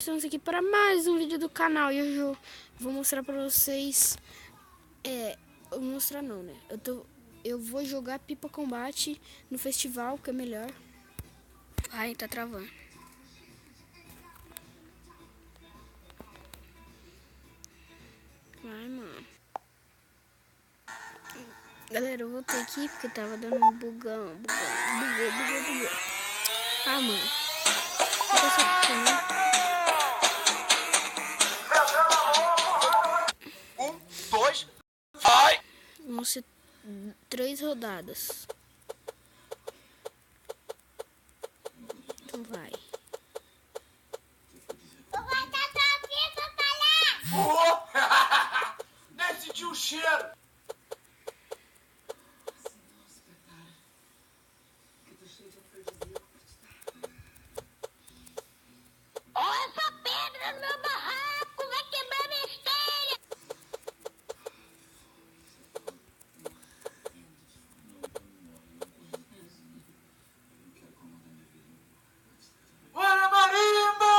Estamos aqui para mais um vídeo do canal e hoje eu vou mostrar para vocês. Eu vou mostrar não, né? Eu vou jogar Pipa Combate no festival, que é melhor. Ai, tá travando. Ai, mano. Galera, eu voltei aqui porque tava dando um bugão. Bugou. Ah, mano. Não tô sabendo, né? 1, 2, vai! Vão ser 3 rodadas. Então vai. Nem senti o cheiro! Olha essa pedra no meu barraco, vai quebrar minha esteira! Bora, marimba!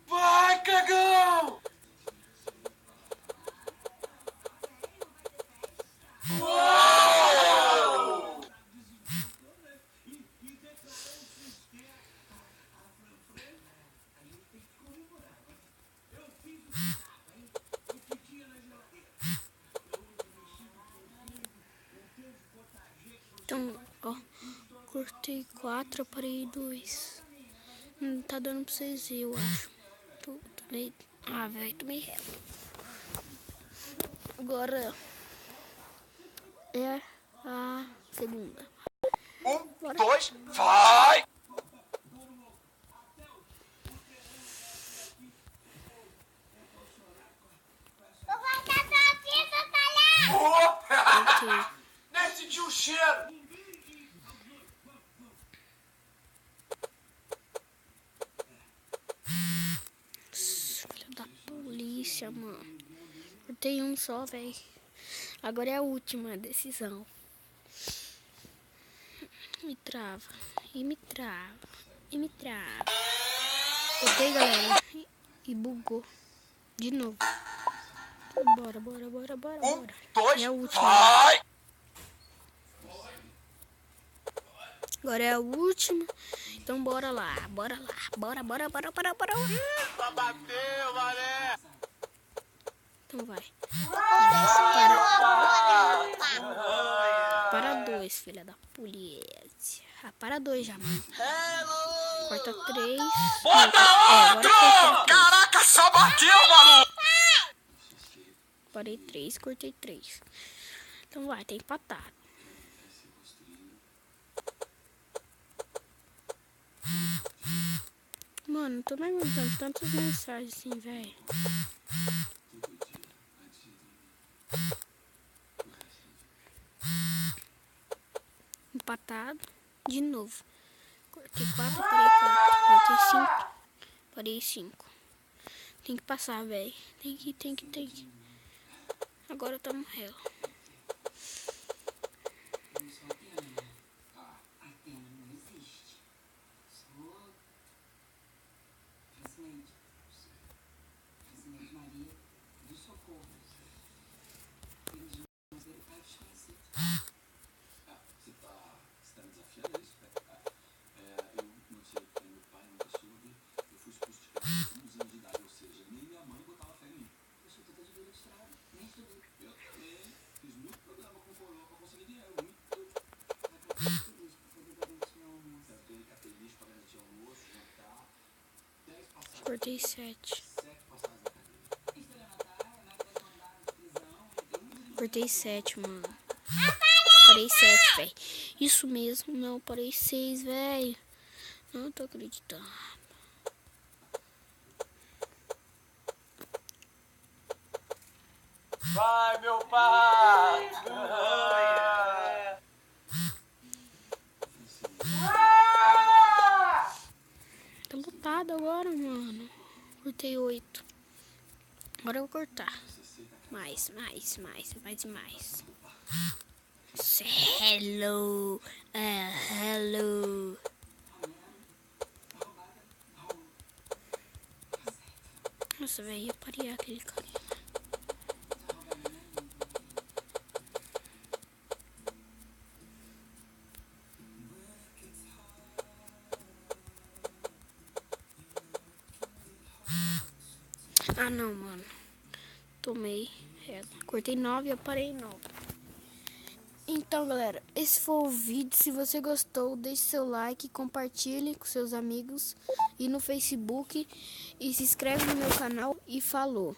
Vai, cagão! Uou! Então, ó, cortei 4, aparei 2. Não tá dando pra vocês verem, eu acho. Ah, velho, tomei ré. Agora é a segunda. 1, 2, vai! Eu vou tacar aqui, seu talhado! Ok. Nem senti o cheiro! Filho da polícia, mano. Cortei um só, velho. Agora é a última decisão. Me trava. E me trava. E me trava. Cortei, galera. E bugou. De novo. Bora. 1, É a 2, última. vai! Agora é a última. Então bora lá. Bora. Bateu, mané! Então vai. Para! Para 2, filha da polícia. Ah, para 2 já, mano. Corta 3. Bota Agora corta 3. Caraca, só bateu, maluco! Parei 3, cortei 3. Então vai, tem empatado. Mano, não tô mais aguentando tantas mensagens assim, velho. Empatado. De novo. Cortei 4, parei 4. Cortei 5. Parei 5. Tem que passar, velho. Tem que. Agora tamo réu. Cortei 7. Cortei 7, mano. Parei 7, velho. Isso mesmo, não. Parei 6, velho. Não tô acreditando. Vai, meu pai! Tá lotado agora, mano. Cortei 8. Agora eu vou cortar. Mais. 7. você. Hello. Hello. Nossa, velho, ia parear aquele carinha. Ah, não, mano. Tomei. Cortei 9 e eu parei em 9. Então, galera, esse foi o vídeo. Se você gostou, deixe seu like, compartilhe com seus amigos e no Facebook. E se inscreve no meu canal e falou.